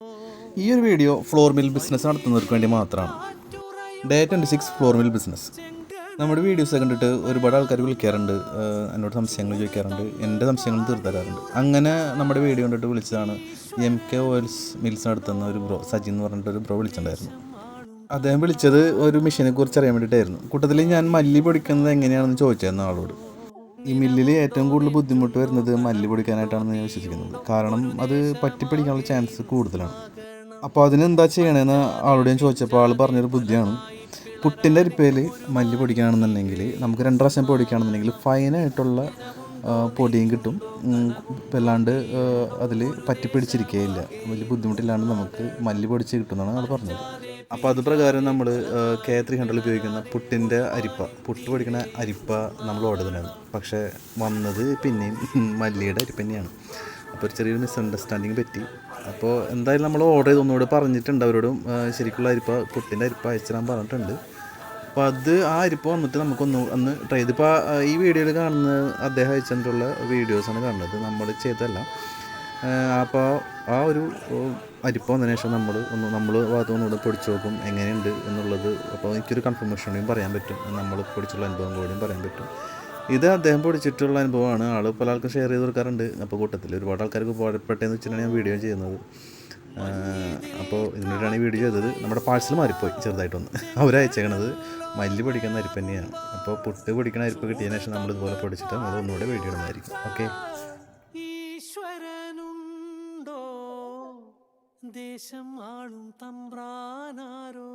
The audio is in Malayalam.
ഈ ഒരു വീഡിയോ ഫ്ലോർ മിൽ ബിസിനസ് നടത്തുന്നവർക്ക് വേണ്ടി മാത്രമാണ്. Day 26 floor mill business. നമ്മുടെ വീഡിയോസ് കണ്ടിട്ട് ഒരുപാട് ആൾക്കാർ വിളിക്കാറുണ്ട്, എന്നോട് സംശയങ്ങൾ ചോദിക്കാറുണ്ട്, എൻ്റെ സംശയങ്ങൾ തീർത്തരാറുണ്ട്. അങ്ങനെ നമ്മുടെ വീഡിയോ കണ്ടിട്ട് വിളിച്ചതാണ് MK ഓയിൽസ് മിൽസ് നടത്തുന്ന ഒരു ബ്രോ, സജിൻ എന്ന് പറഞ്ഞിട്ടൊരു ബ്രോ വിളിച്ചിട്ടുണ്ടായിരുന്നു. അദ്ദേഹം വിളിച്ചത് ഒരു മെഷീനെ കുറിച്ച് അറിയാൻ വേണ്ടിയിട്ടായിരുന്നു. കൂട്ടത്തിൽ ഞാൻ മല്ലി പൊടിക്കുന്നത് എങ്ങനെയാണെന്ന് ചോദിച്ചായിരുന്നു ആളോട്. ഈ മില്ലിൽ ഏറ്റവും കൂടുതൽ ബുദ്ധിമുട്ട് വരുന്നത് മല്ലി പൊടിക്കാനായിട്ടാണെന്ന് ഞാൻ വിശ്വസിക്കുന്നത്. കാരണം അത് പറ്റിപ്പിടിക്കാനുള്ള ചാൻസ് കൂടുതലാണ്. അപ്പോൾ അതിനെന്താ ചെയ്യണമെന്ന് ആളോട് ഞാൻ ചോദിച്ചപ്പോൾ ആൾ പറഞ്ഞൊരു ബുദ്ധിയാണ്. പുട്ടിൻ്റെ അരിപ്പയിൽ മല്ലി പൊടിക്കുകയാണെന്നുണ്ടെങ്കിൽ നമുക്ക് 2 പ്രാവശ്യം പൊടിക്കുകയാണെന്നുണ്ടെങ്കിൽ ഫൈനായിട്ടുള്ള പൊടിയും കിട്ടും. വല്ലാണ്ട് അതിൽ പറ്റിപ്പിടിച്ചിരിക്കുകയില്ല. വലിയ ബുദ്ധിമുട്ടില്ലാണ്ട് നമുക്ക് മല്ലി പൊടിച്ച് കിട്ടുമെന്നാണ് ആൾ പറഞ്ഞത്. അപ്പോൾ അത് പ്രകാരം നമ്മൾ K300 ഉപയോഗിക്കുന്ന പുട്ടിൻ്റെ അരിപ്പ, പുട്ട് പൊടിക്കുന്ന അരിപ്പ നമ്മൾ ഓർഡർ തന്നെയാണ്. പക്ഷേ വന്നത് പിന്നെയും മല്ലിയുടെ അരിപ്പ തന്നെയാണ്. അപ്പോൾ ഒരു ചെറിയൊരു മിസ്അണ്ടർസ്റ്റാൻഡിങ് പറ്റി. അപ്പോൾ എന്തായാലും നമ്മൾ ഓർഡർ ചെയ്ത് ഒന്നുകൂടെ പറഞ്ഞിട്ടുണ്ട് അവരോടും, ശരിക്കുള്ള അരിപ്പ, പുട്ടിൻ്റെ അരിപ്പ അയച്ചു തരാൻ പറഞ്ഞിട്ടുണ്ട്. അപ്പോൾ അത് ആ അരിപ്പ വന്നിട്ട് നമുക്കൊന്ന് ട്രൈ ചെയ്ത്, ഇപ്പോൾ ഈ വീഡിയോയിൽ കാണുന്ന അദ്ദേഹം അയച്ചിട്ടുള്ള വീഡിയോസാണ് കാണുന്നത്, നമ്മൾ ചെയ്തതല്ല. അപ്പോൾ ആ ഒരു അരിപ്പ വന്നതിന് ശേഷം നമ്മൾ ഭാഗത്ത് ഒന്നുകൂടെ പൊടിച്ച് നോക്കും എങ്ങനെയുണ്ട് എന്നുള്ളത്. അപ്പോൾ എനിക്കൊരു കൺഫർമേഷൻ കൂടിയും പറയാൻ പറ്റും, നമ്മൾ പൊടിച്ചുള്ള അനുഭവം കൂടിയും പറയാൻ പറ്റും. ഇത് അദ്ദേഹം പൊടിച്ചിട്ടുള്ള അനുഭവമാണ്. ആൾ പല ആൾക്കും ഷെയർ ചെയ്ത് കൊടുക്കാറുണ്ട്. അപ്പോൾ കൂട്ടത്തിൽ ഒരുപാട് ആൾക്കാർക്ക് ഉപകാരപ്പെട്ടതെന്ന് വെച്ചിട്ടാണ് ഞാൻ വീഡിയോ ചെയ്യുന്നത്. അപ്പോൾ ഇതിനോടാണ് ഈ വീഡിയോ ചെയ്തത്. നമ്മുടെ പാഴ്സൽ മാറിപ്പോയി ചെറുതായിട്ടൊന്ന്. അവരയച്ചേക്കണത് മല്ലി പൊടിക്കുന്ന അരിപ്പ് തന്നെയാണ്. അപ്പോൾ പുട്ട് പൊടിക്കുന്ന അരിപ്പ് കിട്ടിയതിന് ശേഷം നമ്മൾ ഇതുപോലെ പൊടിച്ചിട്ട് നമ്മൾ ഒന്നുകൂടെ വീഡിയോ ഇടുന്നതായിരിക്കും. ഓക്കെ. ദേശം ആളും തമ്പ്രാനാരോ.